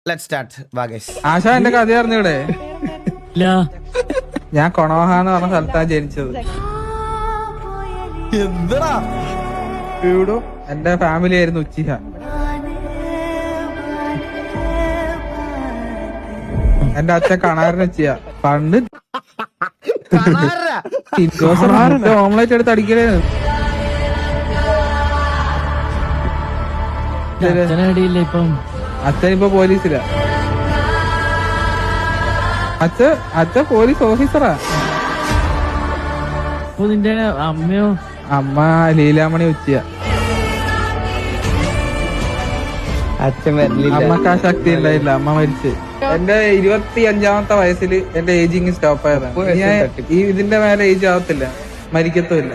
Let start ഭാഗേഷ്. ASHA എന്റെ കഥ അറിഞ്ഞൂടെ? ഞാൻ കൊണോഹ എന്ന് പറഞ്ഞ സ്ഥലത്താണ് ജനിച്ചത്. എന്താ എന്റെ ഫാമിലി ആയിരുന്നു ഉച്ചിഹ. എന്റെ അച്ഛൻ കണാറിന് വെച്ചിയ പണ്ട് ഓംലേറ്റ് എടുത്ത് അടിക്കലായിരുന്നു. അച്ഛൻ ഇപ്പൊ പോലീസിലാ. അച്ഛൻ പോലീസ് ഓഫീസറാ. നിന്റെ അമ്മയോ? അമ്മ ലീലാമണി ഉച്ചിയ. അമ്മക്ക് ആ ശക്തി ഉണ്ടായില്ല, അമ്മ മരിച്ച്. എന്റെ 25ാമത്തെ വയസ്സിൽ എന്റെ ഏജിങ് സ്റ്റോപ്പ് ആയതാണ്. ഞാൻ ഇതിന്റെ മേലെ ഏജ് ആവത്തില്ല, മരിക്കത്തുമില്ല.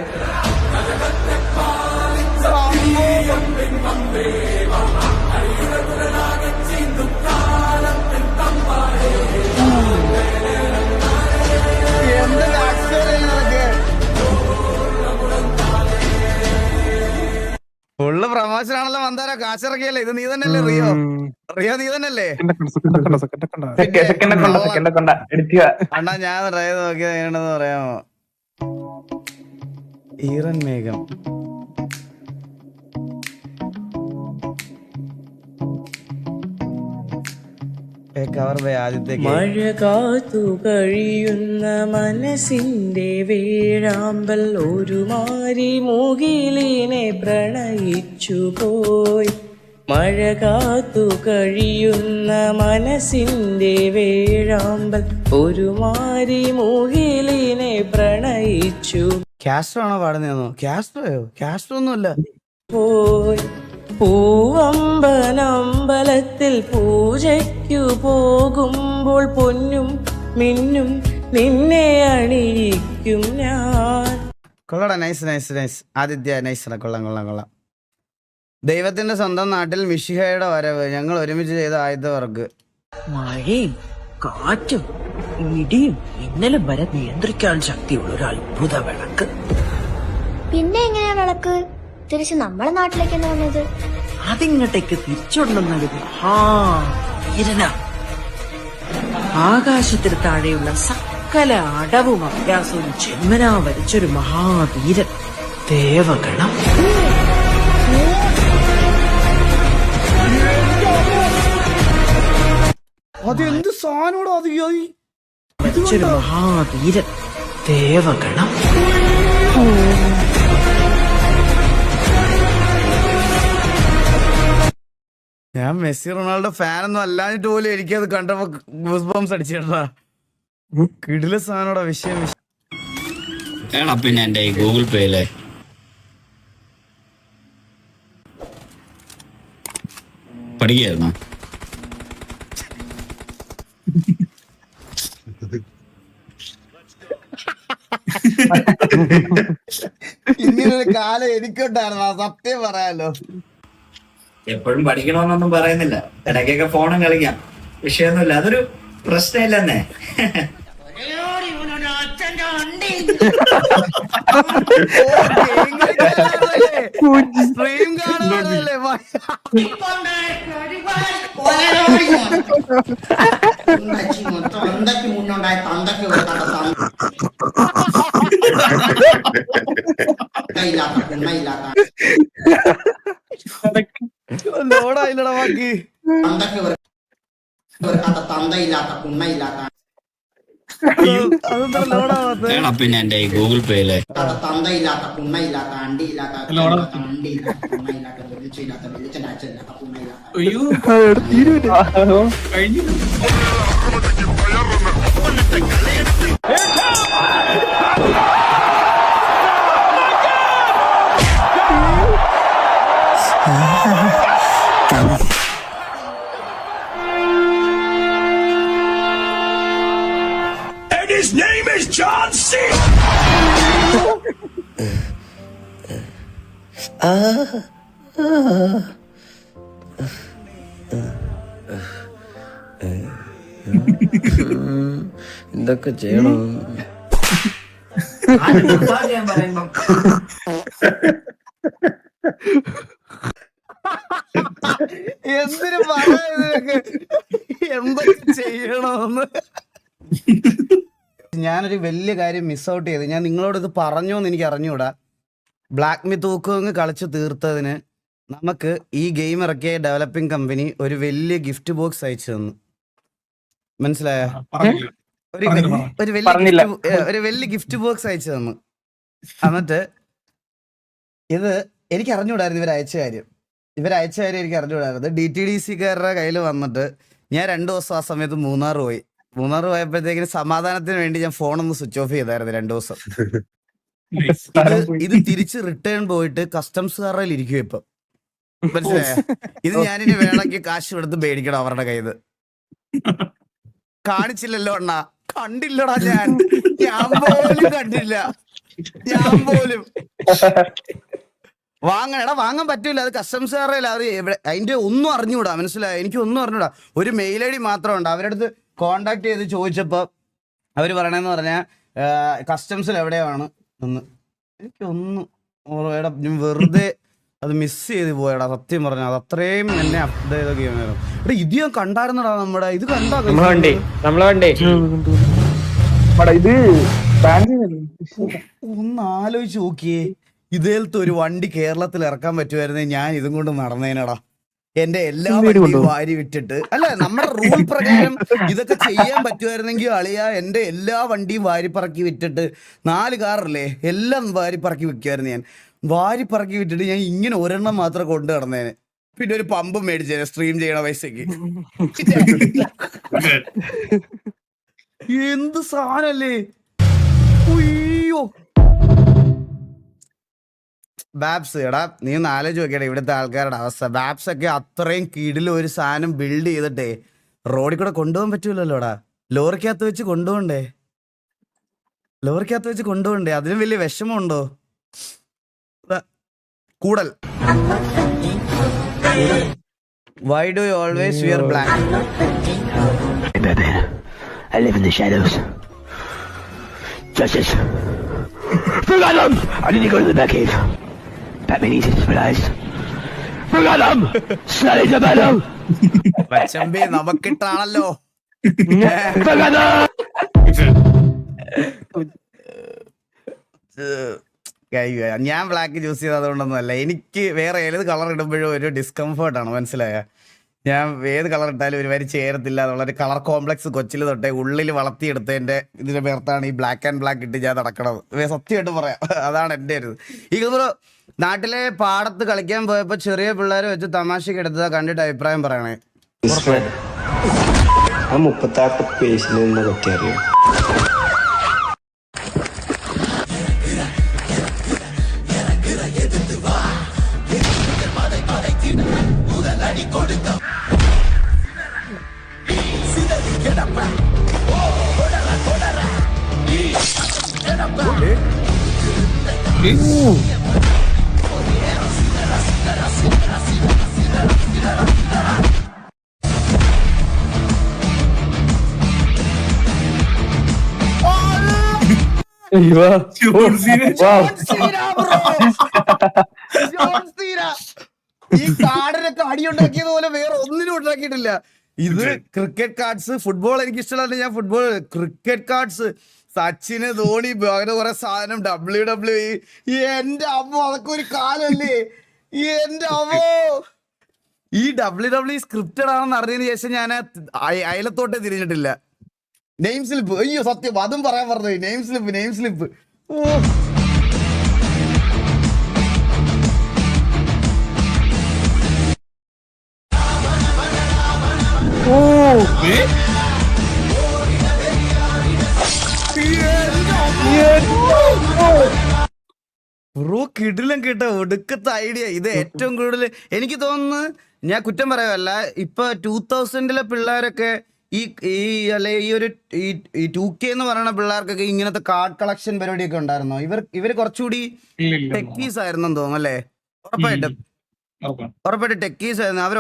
ഫുള്ള് പ്രമോഷൻ ആണല്ലോ മന്ദാര. കാശിറക്കിയല്ലേ ഇത്? നീ തന്നെയല്ലേ റിയോ? റിയോ നീ തന്നെയല്ലേ? അണ്ണാ ഞാൻ ട്രൈ ചെയ്ത് നോക്കിയത് എങ്ങനെയാണെന്ന് പറയാമോ? ഈറൻ മേഘം. മഴ കാത്തു കഴിയുന്ന മനസ്സിന്റെ വേഴാമ്പൽ ഒരു മാരി മുകിലിനെ പ്രണയിച്ചു പോയി. മഴ കാത്തു കഴിയുന്ന മനസ്സിന്റെ വേഴാമ്പൽ ഒരു മാരി മുകിലിനെ പ്രണയിച്ചു കാസ്ട്രോ ആണോ പാടുന്നോ? കാസ്ട്രോയോ? കാസ്ട്രോ ഒന്നുമല്ല. പോയി പൂവമ്പനമ്പലത്തിൽ പൂജയ്ക്കു പോകുമ്പോൾ പൊന്നും മിന്നും നിന്നെ അണിയിക്കും ഞാൻ. കൊള്ളടാ, nice nice nice. Aditya nice. കൊള്ളാം. ദൈവത്തിന്റെ സ്വന്തം നാട്ടിൽ മിഷിഹയുടെ വരവ്. ഞങ്ങൾ ഒരുമിച്ച് ചെയ്ത ആദ്യത്തെ വർക്ക്. മഴയും കാറ്റും ഇടിയും ഇന്നലെ വരെ നിയന്ത്രിക്കാൻ ശക്തിയുള്ള ഒരു അത്ഭുത വിളക്ക്. പിന്നെ എങ്ങനെയാ വിളക്ക് തിരിച്ച് നമ്മളെ നാട്ടിലേക്ക് വന്നത്? അതിങ്ങോട്ടേക്ക് തിരിച്ചുകൊണ്ടെന്നത് ആകാശത്തിന് താഴെയുള്ള സകല അടവും അഭ്യാസവും ജന്മനാ വരിച്ചൊരു മഹാവീരൻ ദേവഗണം. അതെന്ത് സാധനോടോ അത്? വരിച്ചൊരു മഹാവീരൻ ദേവഗണം. ഞാൻ മെസ്സി റൊണാൾഡോ ഫാനൊന്നും അല്ലാഞ്ഞിട്ട് പോലും എനിക്കത് കണ്ടപ്പോ ഗൂസ് ബംസ് അടിച്ചിട്ടാ. കിടില സാധനോടാ വിഷയം. പിന്നെ എന്റെ ഈ ഗൂഗിൾ പേയിലെ പഠിക്കായിരുന്നോ? ഇങ്ങനൊരു കാലം എനിക്കുണ്ടായിരുന്നു, സത്യം പറയാലോ. എപ്പോഴും പഠിക്കണമെന്നൊന്നും പറയുന്നില്ല, ഇടയ്ക്കൊക്കെ ഫോണും കളിക്കാം, വിഷയമൊന്നുമില്ല, അതൊരു പ്രശ്നമില്ലെന്നേ. സ്ട്രീം കാണാനല്ലേ? ലോഡായില്ലടാ ബാക്കി. പിന്നെ എന്റെ ഈ Google പേയിലെ തന്തയില്ലാത്ത പുണ്ണയില്ലാത്ത അണ്ടിയില്ലാത്ത പുണ്ണയില്ലാത്ത വെളിച്ചില്ലാത്ത വെളിച്ചന്റെ അച്ഛനില്ലാത്ത His name is John C. എന്തൊക്കെ ചെയ്യണം? എന്തിനു പറയാ ഇതിനൊക്കെ എന്തൊക്കെ ചെയ്യണമെന്ന്. ഞാനൊരു വലിയ കാര്യം മിസ് ഔട്ട് ചെയ്ത്. ഞാൻ നിങ്ങളോട് ഇത് പറഞ്ഞോന്ന് എനിക്ക് അറിഞ്ഞൂടാ. ബ്ലാക്ക് മിത്ത് ഊക്കോങ് കളിച്ച് തീർത്തതിന് നമുക്ക് ഈ ഗെയിം ഇറക്കിയ ഡെവലപ്പിംഗ് കമ്പനി ഒരു വലിയ ഗിഫ്റ്റ് ബോക്സ് അയച്ചു തന്നു. മനസ്സിലായോ? ഒരു വലിയ ഗിഫ്റ്റ് ബോക്സ് അയച്ചു തന്നു. എന്നിട്ട് ഇത് എനിക്ക് അറിഞ്ഞുകൂടായിരുന്നു ഇവരയച്ച കാര്യം എനിക്ക് അറിഞ്ഞുകൂടായിരുന്നു. DTDCക്കാരുടെ കയ്യിൽ വന്നിട്ട് ഞാൻ 2 ദിവസം ആ സമയത്ത് മൂന്നാർ പോയപ്പോഴത്തേക്കിന് സമാധാനത്തിന് വേണ്ടി ഞാൻ ഫോണൊന്ന് സ്വിച്ച് ഓഫ് ചെയ്തായിരുന്നു 2 ദിവസം. ഇത് തിരിച്ച് റിട്ടേൺ പോയിട്ട് കസ്റ്റംസുകാരുടെ ഇരിക്കും ഇപ്പൊ. മനസ്സിലായോ? ഇത് ഞാനിനി വേണമെങ്കിൽ കാശ് കൊടുത്ത് മേടിക്കണം അവരുടെ കയ്യിൽ. കാണിച്ചില്ലല്ലോ അണ്ണാ, കണ്ടില്ലടാ ഞാൻ പോലും കണ്ടില്ല. ഞാൻ പോലും വാങ്ങാൻ പറ്റൂല. അത് കസ്റ്റംസുകാരുടെ അതിന്റെ ഒന്നും അറിഞ്ഞുകൂടാ. മനസ്സിലായോ? എനിക്ക് ഒന്നും അറിഞ്ഞൂടാ. ഒരു മെയിൽ ID മാത്രമുണ്ട്. അവരടുത്ത് കോണ്ടാക്ട് ചെയ്ത് ചോദിച്ചപ്പോ അവര് പറയണെന്ന് പറഞ്ഞാൽ കസ്റ്റംസിൽ എവിടെയാണ് എന്ന്. എനിക്കൊന്നും വെറുതെ അത് മിസ് ചെയ്ത് പോയടാ. സത്യം പറഞ്ഞാൽ അത് അത്രയും എന്നെ അപ്ഡേറ്റ് ചെയ്ത ഗെയിമായിരുന്നു. എടാ ഇത് ഞാൻ കണ്ടായിരുന്നടാ. നമ്മുടെ ഇത് കണ്ടാ ഒന്ന് ആലോചിച്ച് നോക്കിയേ. ഇതേലത്തെ ഒരു വണ്ടി കേരളത്തിൽ ഇറക്കാൻ പറ്റുമായിരുന്നേ ഞാൻ ഇതും കൊണ്ട് നടന്നേനടാ. എന്റെ എല്ലാ വണ്ടിയും വാരി വിറ്റിട്ട്. അല്ല, നമ്മുടെ റൂൾ പ്രകാരം ഇതൊക്കെ ചെയ്യാൻ പറ്റുമായിരുന്നെങ്കിൽ അളിയ എന്റെ എല്ലാ വണ്ടിയും വാരിപ്പറക്കി വിറ്റിട്ട് 4 കാറല്ലേ എല്ലാം വാരിപ്പറക്കി വിൽക്കുമായിരുന്നു. ഞാൻ വാരിപ്പറക്കി വിറ്റിട്ട് ഞാൻ ഇങ്ങനെ ഒരെണ്ണം മാത്രം കൊണ്ടു നടന്നേനെ. പിന്നെ ഒരു പമ്പും മേടിച്ചേനെ സ്ട്രീം ചെയ്യണ പൈസക്ക്. എന്ത് സാധനല്ലേ. ഉയ്യോ ബാബ്സ്, എടാ നീ ഒന്ന് ആലോചിച്ച് നോക്കിയടാ ഇവിടുത്തെ ആൾക്കാരുടെ അവസ്ഥ. ബാബ്സ് ഒക്കെ അത്രയും കീഴിൽ ഒരു സാധനം ബിൽഡ് ചെയ്തിട്ടേ റോഡിൽ കൂടെ കൊണ്ടുപോകാൻ പറ്റൂലല്ലോടാ. ലോറിക്കകത്ത് വെച്ച് കൊണ്ടുപോകണ്ടേ. അതിനും വലിയ വിഷമമുണ്ടോ? കൂടൽ. Why do you always wear black? I live in the shadows. Justice. Forgot them! I need to go to the Batcave. Batman needs his supplies. Forgot them! Slutty tomato! പച്ചമ്പി നമുക്കിട്ടാണല്ലോ. Forgot them! ഞാൻ black choose ചെയ്ത് അതുകൊണ്ടൊന്നും അല്ല. എനിക്ക് വേറെ ഏത് colour ഇടുമ്പോഴും ഒരു ഡിസ്കംഫേർട്ടാണ്. മനസ്സിലായ? ഞാൻ ഏത് കളർ ഇട്ടാലും ഒരുമാതിരി ചേരത്തില്ല എന്നുള്ളൊരു കളർ കോംപ്ലക്സ് കൊച്ചിൽ തൊട്ടേ ഉള്ളിൽ വളർത്തിയെടുത്തതിന്റെ ഇതിന്റെ പേർത്താണ് ഈ ബ്ലാക്ക് ആൻഡ് ബ്ലാക്ക് ഇട്ട് ഞാൻ നടക്കണത്. സത്യമായിട്ട് പറയാം, അതാണ് എൻ്റെ ഒരു ഈ നാട്ടിലെ പാടത്ത് കളിക്കാൻ പോയപ്പോ ചെറിയ പിള്ളേരെ വെച്ച് തമാശക്ക് എടുത്തതാ കണ്ടിട്ട് അഭിപ്രായം പറയണേ. 38 പേജിൽ നിന്ന് പറ്റി അറിയാം. ഈ കാർഡിനൊക്കെ അടിയുണ്ടാക്കിയത് പോലെ വേറെ ഒന്നിനും ഉണ്ടാക്കിയിട്ടില്ല. ഇത് ക്രിക്കറ്റ് കാർഡ്സ്. ഫുട്ബോൾ എനിക്ക് ഇഷ്ടമല്ല. ഞാൻ ഫുട്ബോൾ ക്രിക്കറ്റ് കാർഡ്സ് സച്ചിന് ധോണി അങ്ങനെ കുറെ സാധനം WWE. എന്റെ അമ്മ അതൊക്കെ ഒരു കാലല്ലേ. എന്റെ അമ്മോ ഈ WWE സ്ക്രിപ്റ്റഡ് ആണെന്ന് അറിഞ്ഞതിന് ശേഷം ഞാൻ അയലത്തോട്ടേ തിരിഞ്ഞിട്ടില്ല. നെയിം സ്ലിപ്പ്, അയ്യോ സത്യം അതും പറയാൻ പറഞ്ഞു. നെയിം സ്ലിപ്പ് ഓ ബ്രോ കിടിലം കേട്ടോ. ഒടുക്കത്തെ ഐഡിയ. ഇത് ഏറ്റവും കൂടുതൽ എനിക്ക് തോന്നുന്നു, ഞാൻ കുറ്റം പറയുമല്ല, ഇപ്പൊ 2000-ലെ പിള്ളേരൊക്കെ ഈ ഒരു 2K എന്ന് പറയുന്ന പിള്ളേർക്കൊക്കെ ഇങ്ങനത്തെ കാർഡ് കളക്ഷൻ പരിപാടിയൊക്കെ ഉണ്ടായിരുന്നോ? ഇവര് കുറച്ചുകൂടി ടെക്കീസ് ആയിരുന്നെന്ന് തോന്നുന്നു അല്ലേ? ഉറപ്പായിട്ട് ടെക്കീസ് ആയിരുന്നു. അവർ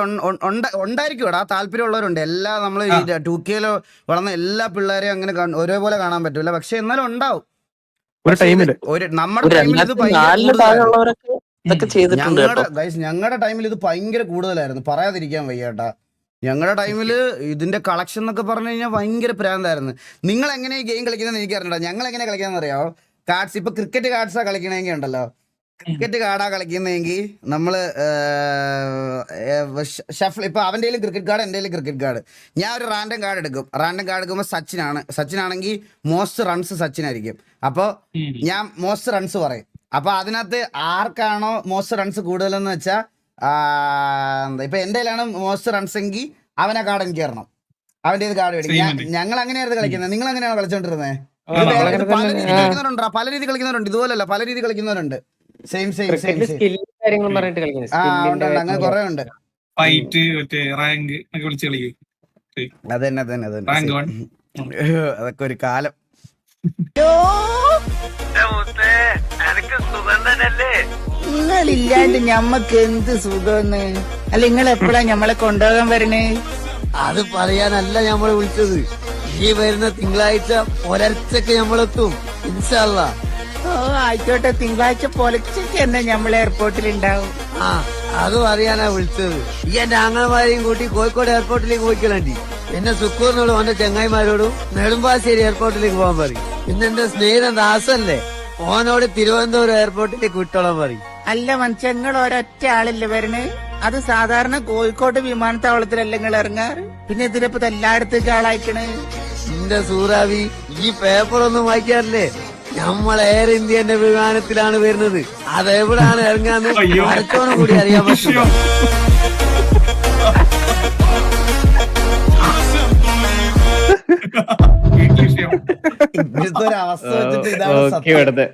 ഉണ്ടായിരിക്കും. ആ താല്പര്യമുള്ളവരുണ്ട്. എല്ലാ നമ്മൾ ഈ 2Kയില് വളർന്ന എല്ലാ പിള്ളേരെയും അങ്ങനെ ഒരേപോലെ കാണാൻ പറ്റൂല. പക്ഷെ എന്നാലും ഉണ്ടാവും. നമ്മുടെ ടൈമിൽ ഇത് ഭയങ്കര ഇതൊക്കെ ചെയ്തിട്ടുണ്ട് കേട്ടോ. ഞങ്ങളുടെ ടൈമിൽ ഇത് ഭയങ്കര കൂടുതലായിരുന്നു, പറയാതിരിക്കാൻ വയ്യ കേട്ടാ. ഞങ്ങളുടെ ടൈമില് ഇതിന്റെ കളക്ഷൻ എന്നൊക്കെ പറഞ്ഞു കഴിഞ്ഞാൽ ഭയങ്കര പ്രാന്തായിരുന്നു. നിങ്ങൾ എങ്ങനെ ഈ ഗെയിം കളിക്കുന്നത് എനിക്ക് അറിഞ്ഞില്ല. ഞങ്ങൾ എങ്ങനെ കളിക്കാന്ന് അറിയാമോ? കാർഡ്സ്, ഇപ്പൊ ക്രിക്കറ്റ് കാർഡ്സാ കളിക്കണമെങ്കിൽ ഉണ്ടല്ലോ, ക്രിക്കറ്റ് കാർഡാ കളിക്കുന്നതെങ്കിൽ നമ്മള് ഷഫിൾ, ഇപ്പൊ അവന്റെ ക്രിക്കറ്റ് കാർഡ്, എന്റെ ക്രിക്കറ്റ് കാർഡ്, ഞാൻ ഒരു റാൻഡം കാർഡ് എടുക്കും. റാൻഡം കാർഡ് എടുക്കുമ്പോൾ സച്ചിനാണെങ്കിൽ മോസ്റ്റ് റൺസ് സച്ചിനായിരിക്കും. അപ്പോൾ ഞാൻ മോസ്റ്റ് റൺസ് പറയും. അപ്പൊ അതിനകത്ത് ആർക്കാണോ മോസ്റ്റ് റൺസ് കൂടുതലെന്ന് വെച്ചാൽ, ഇപ്പൊ എന്റെ മോസ്റ്റ് റൺസ് എങ്കിൽ അവനെ കാർഡ് എനിക്ക് തരണം, അവന്റെ കാർഡ് മേടിക്കും. ഞങ്ങൾ അങ്ങനെയായിരുന്നു കളിക്കുന്നത്. നിങ്ങൾ അങ്ങനെയാണോ കളിച്ചോണ്ടിരുന്നത്? പല രീതി കളിക്കുന്നവരുണ്ടോ? പല രീതി കളിക്കുന്നവരുണ്ട്, ഇതുപോലല്ല, പല രീതി കളിക്കുന്നവരുണ്ട്. സെയിം അങ്ങനെ കുറെ ഉണ്ട്. അതന്നെ അതൊക്കെ ഒരു കാലം. നിങ്ങളില്ലാണ്ട് ഞമ്മക്ക് എന്ത് സുഖന്ന്? അല്ല, നിങ്ങൾ എപ്പോഴാ ഞമ്മളെ കൊണ്ടുപോകാൻ വരണേ? അത് പറയാനല്ല ഞമ്മള് വിളിച്ചത്. ഈ വരുന്ന തിങ്കളാഴ്ച പുലർച്ചക്ക് ഞമ്മളെത്തും, ഇൻഷാ അല്ലാ. ഓ ആയിക്കോട്ടെ, തിങ്കളാഴ്ച പൊലച്ചയ്ക്ക് തന്നെ ഞമ്മളെ എയർപോർട്ടിൽ ഉണ്ടാവും. ആ, അത് പറയാനാ വിളിച്ചത്. ഈ എന്റെ ആങ്ങളമാരെയും കൂട്ടി കോഴിക്കോട് എയർപോർട്ടിലേക്ക് പോയിക്കളണ്ടി. എന്നെ സുക്കൂറിനോടും എന്റെ ചങ്ങായിമാരോടും നെടുമ്പാശ്ശേരി എയർപോർട്ടിലേക്ക് പോകാൻ പറയും. പിന്നെ എന്റെ സ്നേഹിതൻ ദാസല്ലേ, ഓനോട് തിരുവനന്തപുരം എയർപോർട്ടിലേക്ക് വിട്ടോളാൻ പറയും. അല്ല മനുഷ്യ, നിങ്ങൾ ഒരൊറ്റ ആളല്ലേ വരണേ? അത് സാധാരണ കോഴിക്കോട് വിമാനത്താവളത്തിലല്ല നിങ്ങൾ ഇറങ്ങാറ്, പിന്നെ ഇതിലിപ്പോ എല്ലായിടത്തേക്ക് ആളായിക്കണേ. എന്റെ സൂറാവി, ഈ പേപ്പറൊന്നും വായിക്കാറില്ലേ? നമ്മൾ എയർ ഇന്ത്യന്റെ വിമാനത്തിലാണ് വരുന്നത്. അതെവിടാണ് ഇറങ്ങാന്ന് അടുത്തോണം കൂടി അറിയാൻ പറ്റില്ല. ഇപ്പോഴത്തെ ഒരു അവസ്ഥ വെച്ചിട്ട് ഇതാണ് സത്യം.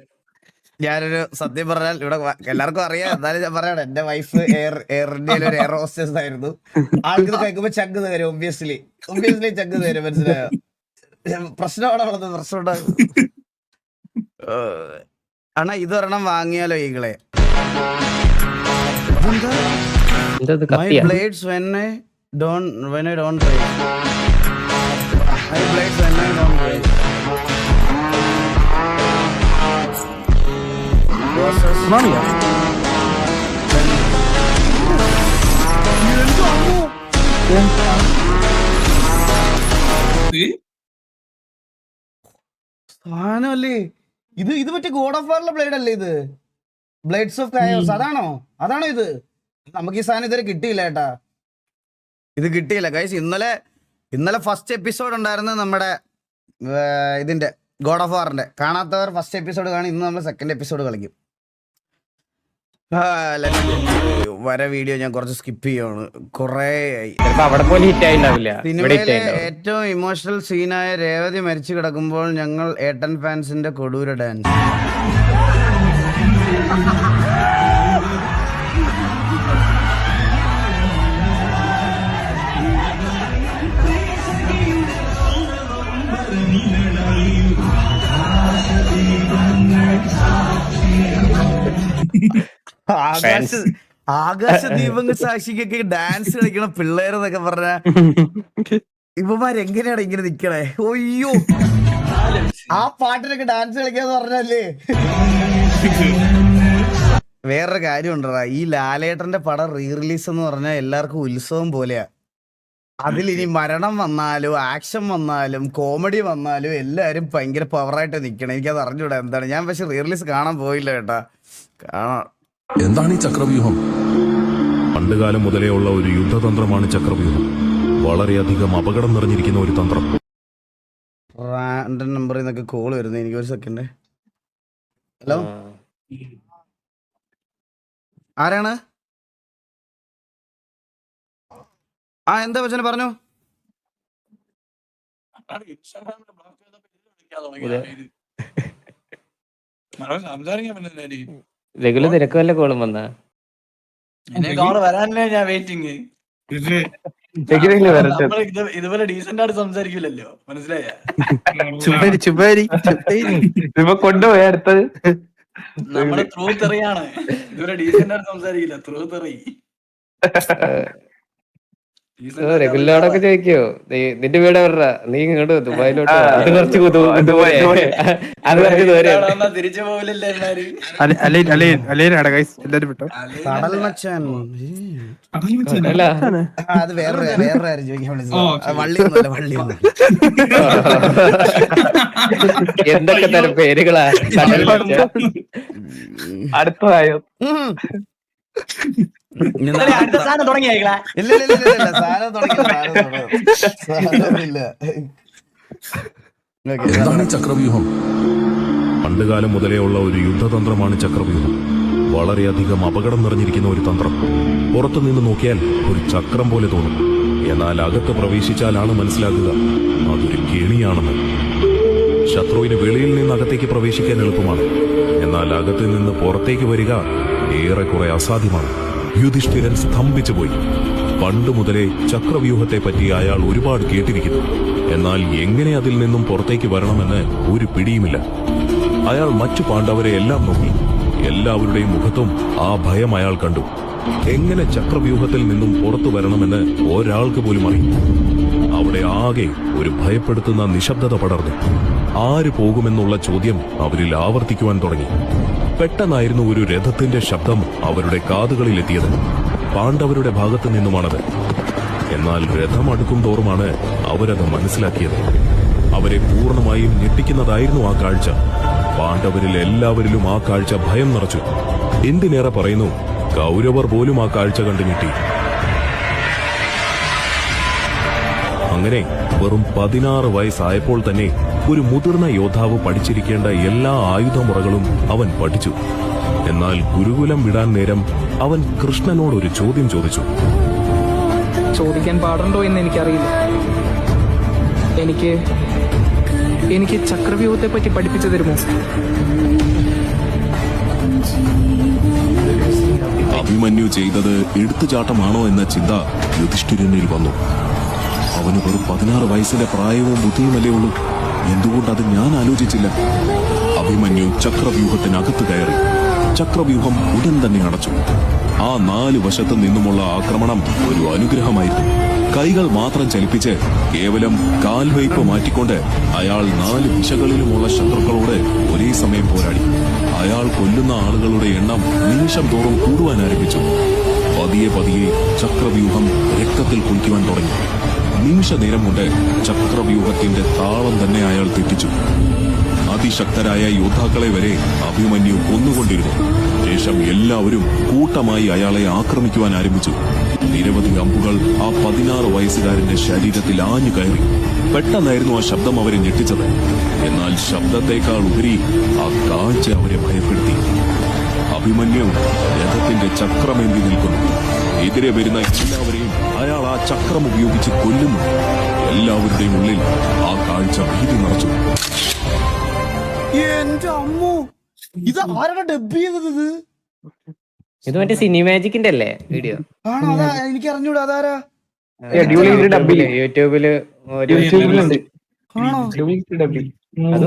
ഞാനൊരു സത്യം പറഞ്ഞാൽ ഇവിടെ എല്ലാവർക്കും അറിയാം, എന്നാലും ഞാൻ പറയണം, എന്റെ വൈഫ് എയർ ഇന്ത്യയിൽ ഒരു എയർ ഹോസ്റ്റസ് ആയിരുന്നു. ആൾക്ക് കഴിക്കുമ്പോ ചങ്ക് തരും, ഒബ്വിയസ്ലി ചങ്ക് തരും, മനസ്സിലായോ? പ്രശ്നമാണ് പ്രശ്നം. അണ്ണാ ഇതൊരെണ്ണം വാങ്ങിയാലോ ഈകളെ? My blades when I don't raise. My blades when I don't raise. Maria. സാധനമല്ലേ ഇത് മറ്റേ ഗോഡ് ഓഫ് വാറിലെ ബ്ലേഡ് അല്ലേ ഇത്? ബ്ലേഡ്സ് ഓഫ് കയോസ് അതാണോ ഇത്? നമുക്ക് ഈ സാധനം ഇതുവരെ കിട്ടിയില്ല ഏട്ടാ, ഇത് കിട്ടിയില്ല ഗൈസ്. ഇന്നലെ ഫസ്റ്റ് എപ്പിസോഡ് ഉണ്ടായിരുന്നു നമ്മുടെ ഇതിന്റെ ഗോഡ് ഓഫ് വാറിന്റെ. കാണാത്തവർ ഫസ്റ്റ് എപ്പിസോഡ് കാണും. ഇന്ന് നമ്മൾ സെക്കൻഡ് എപ്പിസോഡ് കളിക്കും. വരെ വീഡിയോ ഞാൻ കുറച്ച് സ്കിപ്പ് ചെയ്യാണ്, കുറേ. സിനിമയിലെ ഏറ്റവും ഇമോഷണൽ സീനായ രേവതി മരിച്ചു കിടക്കുമ്പോൾ ഞങ്ങൾ ഏട്ടൻ ഫാൻസിന്റെ കൊടൂര ഡാൻസ്. ആകാശ ദീപങ്ങൾ സാക്ഷിക്കൊക്കെ ഡാൻസ് കളിക്കണ പിള്ളേരെന്നൊക്കെ പറഞ്ഞ ഇവന്മാരെങ്ങനെയാണ് ഇങ്ങനെ നിക്കണേ? ഒയ്യോ, ആ പാട്ടിനൊക്കെ ഡാൻസ് കളിക്കാന്ന് പറഞ്ഞല്ലേ. വേറൊരു കാര്യം ഉണ്ടടാ, ഈ ലാലേട്ടന്റെ പടം റീ റിലീസ് എന്ന് പറഞ്ഞാൽ എല്ലാവർക്കും ഉത്സവം പോലെയാ. അതിലിനി മരണം വന്നാലും ആക്ഷൻ വന്നാലും കോമഡി വന്നാലും എല്ലാരും ഭയങ്കര പവറായിട്ട് നിക്കണം. എനിക്കത് അറിഞ്ഞൂടാ എന്താണ്. ഞാൻ പക്ഷെ റീ റിലീസ് കാണാൻ പോയില്ല കേട്ടാ. കാണാം. എന്താണ് ഈ ചക്രവ്യൂഹം? പണ്ടുകാലം മുതലേ ഉള്ള ഒരു യുദ്ധതന്ത്രമാണ് ചക്രവ്യൂഹം. വളരെയധികം അപകടം നിറഞ്ഞിരിക്കുന്ന ഒരു തന്ത്രം. റാൻഡം നമ്പറിൽ നിന്നൊക്കെ കോൾ വരുന്നത്. എനിക്ക് ഒരു സെക്കൻഡ്. ഹലോ, ആരാണ്? എന്താ വെച്ചാൽ പറഞ്ഞു. രഘുല തിരക്ക് വല്ല കോളും വന്നാ? വരാനല്ലേ ഞാൻ വെയിറ്റിംഗ്. ഇതുപോലെ ഡീസന്റ് ആയിട്ട് സംസാരിക്കില്ലല്ലോ, മനസ്സിലായ? കൊണ്ടുപോയി അടുത്തത് നമ്മള് ത്രൂ തെറിയാണ്. ഇതുപോലെ ഡീസന്റ് ആയിട്ട് സംസാരിക്കില്ല, ത്രൂ തെറി. റെഗുലറോടൊക്കെ ചോദിക്കോ നിന്റെ വീട് എവിടാ നീ ഇങ്ങോട്ട് ദുബായിലോട്ട് വാ. അത് കുറച്ച് ദൂരെ അത് കുറച്ച് ദൂരെ തിരിച്ചു പോകില്ലല്ലോ എല്ലാരും. കടൽ മച്ചാൻ അല്ല അത് വേറെ ആരും ചോദിക്കാൻ വിളിച്ചത് വള്ളിയൊന്നുമല്ല വള്ളിയൊന്നും എന്തൊക്കെ തരം പേരുകളാ അടുത്തതായോ അടുത്ത സാധനം തുടങ്ങിയാ ഇല്ല സാധനം തുടങ്ങിയില്ല എന്താണ് ചക്രവ്യൂഹം? പണ്ടുകാലം മുതലേ ഉള്ള ഒരു യുദ്ധതന്ത്രമാണ് ചക്രവ്യൂഹം. വളരെയധികം അപകടം നിറഞ്ഞിരിക്കുന്ന ഒരു തന്ത്രം. പുറത്തുനിന്ന് നോക്കിയാൽ ഒരു ചക്രം പോലെ തോന്നും. എന്നാൽ അകത്ത് പ്രവേശിച്ചാലാണ് മനസ്സിലാക്കുക അതൊരു കെണിയാണെന്ന്. ശത്രുവിന് വെളിയിൽ നിന്ന് അകത്തേക്ക് പ്രവേശിക്കാൻ എളുപ്പമാണ്. എന്നാൽ അകത്ത് നിന്ന് പുറത്തേക്ക് വരിക ഏറെക്കുറെ അസാധ്യമാണ്. യുധിഷ്ഠിരൻ സ്തംഭിച്ചു പോയി. പണ്ട് മുതലേ ചക്രവ്യൂഹത്തെ പറ്റി അയാൾ ഒരുപാട് കേട്ടിരിക്കുന്നു. എന്നാൽ എങ്ങനെ അതിൽ നിന്നും പുറത്തേക്ക് വരണമെന്ന് ഒരു പിടിയുമില്ല. അയാൾ മറ്റു പാണ്ഡവരെ എല്ലാം നോക്കി. എല്ലാവരുടെയും മുഖത്തും ആ ഭയം അയാൾ കണ്ടു. എങ്ങനെ ചക്രവ്യൂഹത്തിൽ നിന്നും പുറത്തു വരണമെന്ന് ഒരാൾക്ക് പോലും അറിയില്ല. അവിടെ ആകെ ഒരു ഭയപ്പെടുത്തുന്ന നിശബ്ദത പടർന്നു. ആര് പോകുമെന്നുള്ള ചോദ്യം അവരിൽ ആവർത്തിക്കുവാൻ തുടങ്ങി. പെട്ടെന്നായിരുന്നു ഒരു രഥത്തിന്റെ ശബ്ദം അവരുടെ കാതുകളിലെത്തിയത്. പാണ്ഡവരുടെ ഭാഗത്തു നിന്നുമാണത്. എന്നാൽ രഥം അടുക്കും തോറുമാണ് അവരത് മനസ്സിലാക്കിയത്. അവരെ പൂർണ്ണമായും ഞെട്ടിക്കുന്നതായിരുന്നു ആ കാഴ്ച. പാണ്ഡവരിൽ എല്ലാവരിലും ആ കാഴ്ച ഭയം നിറച്ചു. എന്തിനേറെ പറയുന്നു, കൗരവർ പോലും ആ കാഴ്ച കണ്ടു ഞെട്ടി. അങ്ങനെ വെറും 16 വയസ്സായപ്പോൾ തന്നെ ഒരു മുതിർന്ന യോദ്ധാവ് പഠിച്ചിരിക്കേണ്ട എല്ലാ ആയുധമുറകളും അവൻ പഠിച്ചു. എന്നാൽ ഗുരുകുലം വിടാൻ നേരം അവൻ കൃഷ്ണനോടൊരു ചോദ്യം ചോദിച്ചു. ചോദിക്കാൻ പാടുണ്ടോ എന്ന് എനിക്കറിയില്ല. എനിക്ക് ചക്രവ്യൂഹത്തെ പറ്റി പഠിപ്പിച്ചു തരുമോ? അഭിമന്യു ചെയ്തത് എടുത്തുചാട്ടമാണോ എന്ന ചിന്ത യുധിഷ്ഠിരനിൽ വന്നു. അവന് വെറും 16 വയസ്സിന്റെ പ്രായവും ബുദ്ധിയുമല്ലേ ഉള്ളൂ. എന്തുകൊണ്ടത് ഞാൻ ആലോചിച്ചില്ല? അഭിമന്യു ചക്രവ്യൂഹത്തിനകത്ത് കയറി. ചക്രവ്യൂഹം ഉടൻ തന്നെ അടച്ചു. ആ 4 വശത്തു നിന്നുമുള്ള ആക്രമണം ഒരു അനുഗ്രഹമായിരുന്നു. കൈകൾ മാത്രം ചലിപ്പിച്ച് കേവലം കാൽവയ്പ് മാറ്റിക്കൊണ്ട് അയാൾ 4 ദിശകളിലുമുള്ള ശത്രുക്കളോട് ഒരേ സമയം പോരാടി. അയാൾ കൊല്ലുന്ന ആളുകളുടെ എണ്ണം നിമിഷം തോറും കൂടുവാൻ ആരംഭിച്ചു. പതിയെ ചക്രവ്യൂഹം രക്തത്തിൽ കുളിക്കുവാൻ തുടങ്ങി. നിമിഷ നേരം കൊണ്ട് ചക്രവ്യൂഹത്തിന്റെ താളം തന്നെ അയാൾ തെറ്റിച്ചു. അതിശക്തരായ യോദ്ധാക്കളെ വരെ അഭിമന്യു കൊന്നുകൊണ്ടിരുന്നു. ശേഷം എല്ലാവരും കൂട്ടമായി അയാളെ ആക്രമിക്കുവാൻ ആരംഭിച്ചു. നിരവധി അമ്പുകൾ ആ 16 വയസ്സുകാരന്റെ ശരീരത്തിൽ ആഞ്ഞു കയറി. പെട്ടെന്നായിരുന്നു ആ ശബ്ദം അവരെ ഞെട്ടിച്ചത്. എന്നാൽ ശബ്ദത്തേക്കാൾ ഉപരി ആ കാഴ്ച അവരെ ഭയപ്പെടുത്തി. അഭിമന്യു രഥത്തിന്റെ ചക്രമേന്തി നിൽക്കുന്നു. എതിരെ വരുന്ന എല്ലാവരെയും അയാൾ ആ ചക്രം ഉപയോഗിച്ച് കൊല്ലുന്നു. എല്ലാവരുടെയും ഉള്ളിൽ ആ കാഴ്ച ഭീതി നിറച്ചു. എന്റെ അമ്മോ, ഇത് ആരാണ് ഡബ് ചെയ്തത്? ഇത് മറ്റേ സിനിമാജിക്കിന്റെ അല്ലേ വീഡിയോ? ആണോ? അതാ എനിക്ക് അറിഞ്ഞൂടാ അതാരാ. യൂട്യൂബില്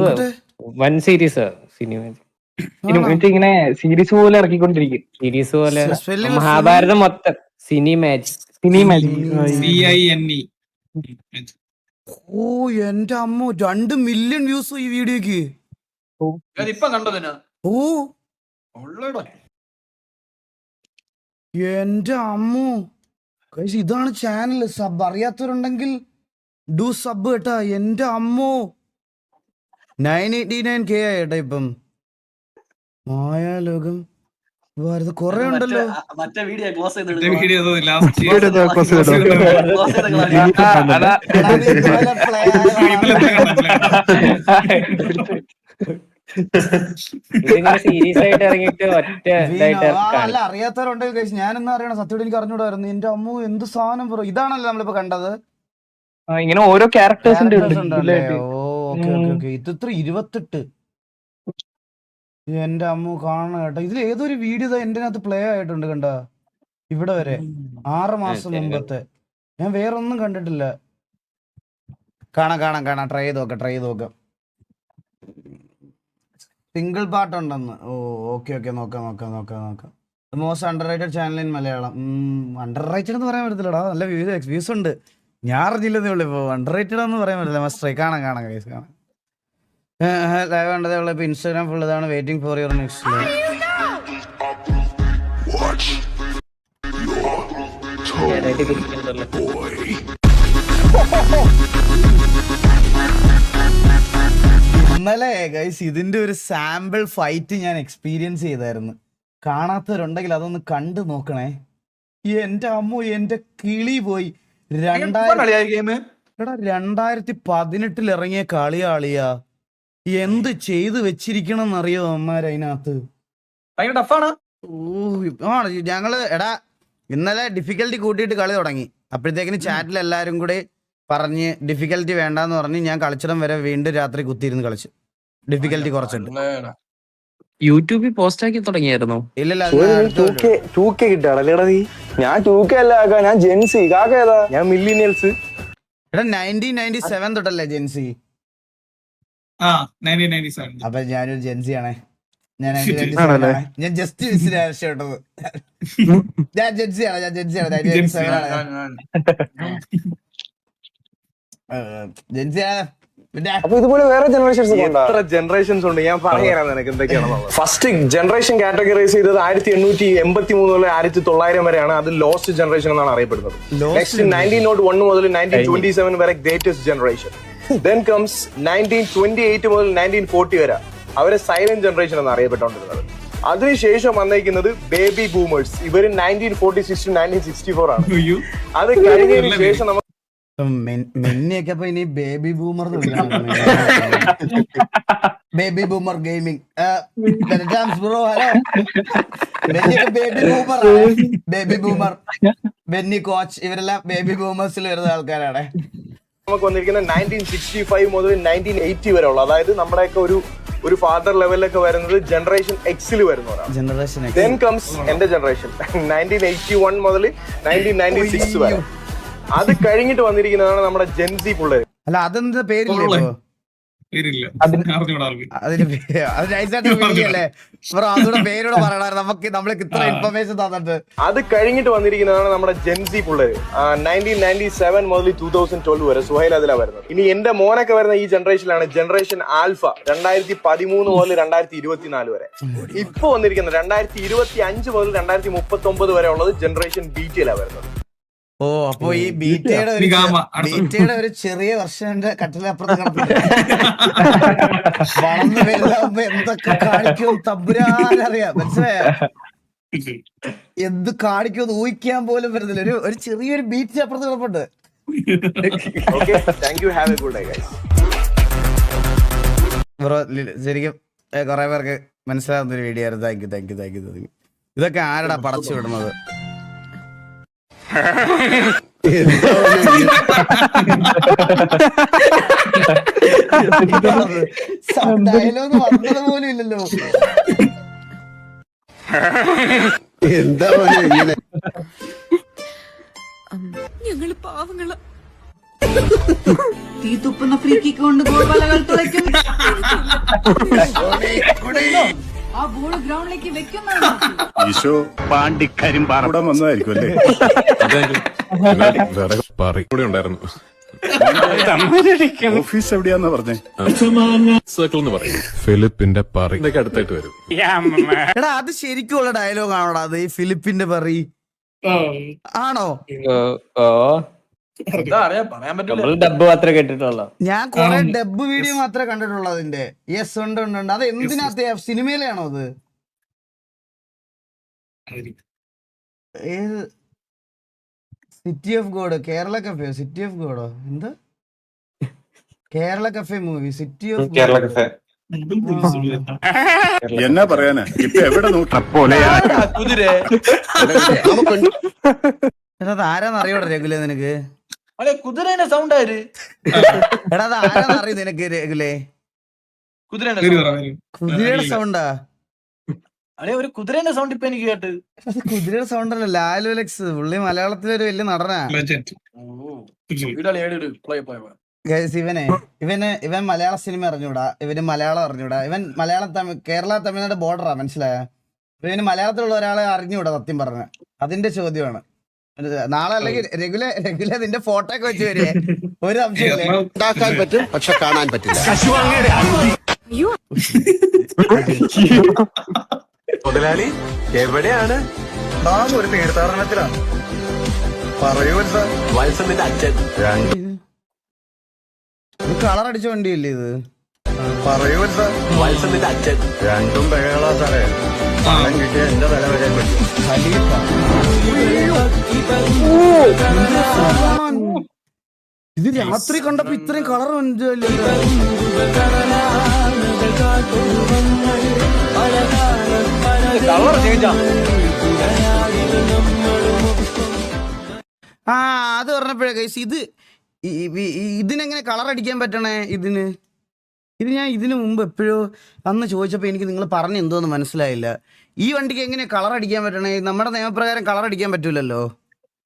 അത് വൻ സീരീസ് സിനിമാജിക്. ഇങ്ങനെ സീരീസ് പോലെ ഇറക്കിക്കൊണ്ടിരിക്കും. സീരീസ് പോലെ മഹാഭാരതം മൊത്തം സിനിമാജിക്. ഓ എന്റെ അമ്മോ, 2 മില്യൺ വ്യൂസ് ഈ വീഡിയോക്ക്. ഓ എന്റെ അമ്മോ, ഇതാണ് ചാനൽ. സബ് അറിയാത്തവരുണ്ടെങ്കിൽ ഡു സബ് കേട്ടാ. എന്റെ അമ്മോ, 989K ആയിട്ടാ ഇപ്പം. മായാലോകം കൊറേ ഉണ്ടല്ലോ. മറ്റേ വീഡിയോ ക്ലോസ് സീരീസ് ആയിട്ട് ഇറങ്ങിയിട്ട് ഒറ്റ അല്ല, അറിയാത്തവരുണ്ടെങ്കിൽ കഴിച്ച് ഞാനെന്നാ അറിയണം. സത്യമായിട്ട് എനിക്ക് അറിഞ്ഞൂടായിരുന്നു. എന്റെ അമ്മോ, എന്ത് സാധനം പറ. ഇതാണല്ലോ നമ്മളിപ്പോ കണ്ടത്. ഇങ്ങനെ ഓരോ ക്യാരക്ടേഴ്സിന്റെ ഇത് ഇത്ര 28. എന്റെ അമ്മ കാണണം കേട്ടോ. ഇതിൽ ഏതൊരു വീഡിയോ എന്റെ അകത്ത് പ്ലേ ആയിട്ടുണ്ട് കണ്ട. ഇവിടെ വരെ 6 മാസം മുമ്പത്തെ. ഞാൻ വേറെ ഒന്നും കണ്ടിട്ടില്ല. കാണാം. ട്രൈ ചെയ്ത് നോക്കാം. സിംഗിൾ പാർട്ട് ഉണ്ടെന്ന്. ഓ ഓക്കെ നോക്കാം. Most under rated channel in Malayalam. Under rated എന്ന് പറയാൻ പറ്റത്തില്ലടാ, നല്ല വ്യൂസ് ഉണ്ട്. ഞാൻ അറിഞ്ഞില്ലെന്നേ ഉള്ളൂ. ഇപ്പോൾ അണ്ടർ റേറ്റഡ് എന്ന് പറയാൻ പറ്റില്ല. മസ്റ്റ് കാണാം ഗൈസ് കാണാം. ലൈവ് കണ്ടതേ ഉള്ളൂ. ഇപ്പൊ ഇൻസ്റ്റാഗ്രാം ഫുൾ ഇതാണ്. Waiting for your next live. ഇന്നലെ ഗൈസ് ഇതിന്റെ ഒരു സാമ്പിൾ ഫൈറ്റ് ഞാൻ എക്സ്പീരിയൻസ് ചെയ്തായിരുന്നു. കാണാത്തവരുണ്ടെങ്കിൽ അതൊന്ന് കണ്ടു നോക്കണേ. എന്റെ അമ്മോ, എന്റെ കിളി പോയി. 2018 ഇറങ്ങിയ കളിയാളിയാ. എന്ത് ചെയ്ത് വെച്ചിരിക്കണമെന്നറിയോ അമ്മാരതിനകത്ത്. ഞങ്ങള് ഇന്നലെ ഡിഫിക്കൽറ്റി കൂട്ടിയിട്ട് കളി തുടങ്ങി. അപ്പോഴത്തേക്കിന് ചാറ്റിൽ എല്ലാരും കൂടെ പറഞ്ഞ് ഡിഫിക്കൽറ്റി വേണ്ടാന്ന് പറഞ്ഞ് ഞാൻ കളിച്ചിടം വരെ വീണ്ടും രാത്രി കുത്തിയിരുന്ന് കളിച്ചു. ഡിഫിക്കൽറ്റി കുറച്ചുണ്ട്. യൂട്യൂബിൽ പോസ്റ്റ് ആക്കി തുടങ്ങിയായിരുന്നു. ഇല്ലല്ല, കിട്ടാണല്ലേടാ നീ? ഞാൻ 2K അല്ല, ഞാൻ ജെൻസി. കാക്ക ഏതാ? ഞാൻ മില്ലിനിയൽസ്. 1997 തൊട്ടല്ലേ ജെൻസി? അപ്പൊ ഞാനൊരു ജെൻസി ആണേ. ഞാൻ ജസ്റ്റ് കേട്ടത്. ഞാൻ ജെൻസിയാണ്. 97 ആണ്. ജെൻസിയാണ്. അപ്പൊ ഇതുപോലെ വേറെ ജനറേഷൻസ് എത്ര ജനറേഷൻസ് ഉണ്ട് ഞാൻ പറയാനാ നിനക്ക് എന്തൊക്കെയാണെന്നുള്ളത്. ഫസ്റ്റ് ജനറേഷൻ കാറ്റഗറൈസ് ചെയ്തത് 1883 മുതൽ 1900 വരെയാണ്. അത് ലോസ്റ്റ് ജനറേഷൻ എന്നാണ് അറിയപ്പെടുന്നത്. നെക്സ്റ്റ് 1901 മുതൽ 1927 വരെ ഗ്രേറ്റസ്റ്റ് ജനറേഷൻ. ദെൻ കംസ് 1928 മുതൽ 1940 വരെ അവരെ സൈലന്റ് ജനറേഷൻ എന്ന് അറിയപ്പെട്ടുകൊണ്ടിരുന്നത്. അതിനുശേഷം വന്നേക്കുന്നത് ബേബി ബൂമേഴ്സ്. ഇവര് 1946 to 1964 ആണ്. അത് കഴിഞ്ഞതിന് ശേഷം നമ്മൾ മെന്നിയൊക്കെ ഇനി baby boomer baby boomer gaming. Bro hello. Baby boomer, baby boomer, Benny coach, ഇവരെല്ലാം ബേബി ബൂമേഴ്സിൽ വരുന്ന ആൾക്കാരാണ്. നമുക്ക് വന്നിരിക്കുന്ന 1965 മുതൽ 1980 വരെ ഉള്ള, അതായത് നമ്മുടെയൊക്കെ ഒരു ഫാദർ ലെവലിലൊക്കെ വരുന്നത് ജനറേഷൻ എക്സിൽ വരുന്നവരാണ്. ദെൻ കംസ് എന്റെ ജനറേഷൻ 1981 മുതൽ 1996 വരെ. അത് കഴിഞ്ഞിട്ട് വന്നിരിക്കുന്നതാണ് നമ്മുടെ ജെൻസി പിള്ളേര്. അല്ല അതെന്താ പേരില്ലേ? പേരോട് പറയണ നമുക്ക് നമ്മൾക്ക് ഇത്ര ഇൻഫർമേഷൻ തന്നിട്ട്. അത് കഴിഞ്ഞിട്ട് വന്നിരിക്കുന്നതാണ് നമ്മുടെ ജെൻസി പിള്ളേര്. 1997 മുതൽ 2012 വരെ സുഹൈൽ അതിലാ വരുന്നത്. ഇനി എന്റെ മോനൊക്കെ വരുന്ന ഈ ജനറേഷനിലാണ് ജനറേഷൻ ആൽഫ. 2013 മുതൽ 2024 വരെ. ഇപ്പൊ വന്നിരിക്കുന്നത് 2025 മുതൽ 2039 വരെ ഉള്ളത് ജനറേഷൻ ബീറ്റയിലാണ് വരുന്നത്. ഓ, അപ്പൊ ഈ ബീറ്റയുടെ ഒരു ചെറിയ വർഷന്റെ കട്ടിലപ്പുറത്ത് കിടന്നിട്ട് വളർന്നു വലുതാവുമ്പോ എന്തൊക്കെ കാണിക്കും തമ്പുരാനറിയാം. മനസ്സിലായോ? എന്ത് കാണിക്കുമെന്ന് ഊഹിക്കാൻ പോലും വരുന്നില്ല. ഒരു ചെറിയൊരു ബീറ്റ് അപ്പുറത്ത് കിടപ്പുണ്ട്. ബ്രോ ശരിക്കും കുറെ പേർക്ക് മനസ്സിലാവുന്ന ഒരു വീഡിയോ ആയിരുന്നു. Thank you. ഇതൊക്കെ ആരടാ പടച്ചു വിടുന്നത്? ഡയലോഗ് വന്നത് പോലും ഇല്ലല്ലോ. എന്താ ഇങ്ങനെ? ഞങ്ങള് പാവങ്ങള് തീ തുപ്പുന്ന ഫ്രീക്കിക്കൊണ്ട് ഗോൾവലകൾ തുളയ്ക്കും. ആ ബോൾ ഗ്രൗണ്ടിലേക്ക് വെക്കുന്നതാണ്. ഈശോ പാണ്ടിക്കരിമ്പാറ വന്നതായിരിക്കും അല്ലേ? കൂടെ ഉണ്ടായിരുന്നു. ഓഫീസ് എവിടെയാന്നാ പറഞ്ഞേ? സർക്കിൾ എന്ന് പറയും. ഫിലിപ്പിന്റെ പറി അടുത്തായിട്ട് വരും. എടാ അത് ശരിക്കുള്ള ഡയലോഗ് ആണോടാ അത്? ഈ ഫിലിപ്പിന്റെ പറി ആണോ? ഡബ്ബ് മാത്രമേ കേട്ടിട്ടുള്ളൂ. ഞാൻ കുറെ ഡബ്ബ് വീഡിയോ മാത്രമേ കണ്ടിട്ടുള്ളൂ അതിന്റെ. യെസ് ഉണ്ട്. അത് എന്തിനകത്ത് സിനിമയിലാണോ അത്? ഏത് city of god? Kerala cafe? City of ഗോഡോ? എന്താ Kerala cafe movie? City of Kerala cafe എന്നാ പറയാനാ? ഇപ്പൊ എവിടെ നോക്കാം അത് ആരാന്നറിയോടാ രഘുലേ നിനക്ക്? കുതിരേന്റെ സൗണ്ട് ആര്? എടാ അത് ആരാന്നറിയോ നിനക്ക് രഘുലേ? കുതിരയുടെ സൗണ്ടാ? അല്ലെ ഒരു കുതിരേന്റെ സൗണ്ട് ഇപ്പൊ എനിക്ക് കേട്ട്. കുതിരയുടെ സൗണ്ട് അല്ല, ലാലു അലക്സ്. പുള്ളി മലയാളത്തിലൊരു വലിയ നടനാ. ഇവൻ മലയാള സിനിമ അറിഞ്ഞൂടാ, ഇവന് മലയാളം അറിഞ്ഞൂടാ. ഇവൻ മലയാളം കേരള തമിഴ്നാട് ബോർഡറാ. മനസ്സിലായ? പിന്നെ മലയാളത്തിലുള്ള ഒരാളെ അറിഞ്ഞൂടാ സത്യം പറഞ്ഞ, അതിന്റെ ചോദ്യമാണ്. നാളെ അല്ലെങ്കിൽ രഘുല നിന്റെ ഫോട്ടോ ഒക്കെ വെച്ച് വരിക, ഒരു സംശയമില്ലേ? ഉണ്ടാക്കാൻ പറ്റും പക്ഷെ കാണാൻ പറ്റില്ല. മുതലാളി എവിടെയാണ്? ഒരു തീർത്ഥാടനത്തിലാണ്. പറയൂ വത്സന്റെ അച്ഛൻ. ഇത് കളർ അടിച്ച വണ്ടിയല്ലേ ഇത്? പറയൂ വത്സന്റെ അച്ഛൻ. രണ്ടും ബഹളാ സാറേ. പണം കിട്ടിയ എന്റെ തല വരാൻ പറ്റും. ഇത് രാത്രി കണ്ടപ്പോ ഇത്രയും കളർ വണ്ടിയല്ലേ? ആ അത് പറഞ്ഞപ്പോഴേ ഗൈസ്, ഇതിനെങ്ങനെ കളർ അടിക്കാൻ പറ്റണേ? ഇത് ഞാൻ ഇതിനു മുമ്പ് എപ്പോഴോ അന്ന് ചോദിച്ചപ്പോൾ എനിക്ക് നിങ്ങൾ പറഞ്ഞ എന്തോന്ന് മനസ്സിലായില്ല. ഈ വണ്ടിക്ക് എങ്ങനെ കളർ അടിക്കാൻ പറ്റണേ? നമ്മുടെ നിയമപ്രകാരം കളർ അടിക്കാൻ പറ്റൂലല്ലോ.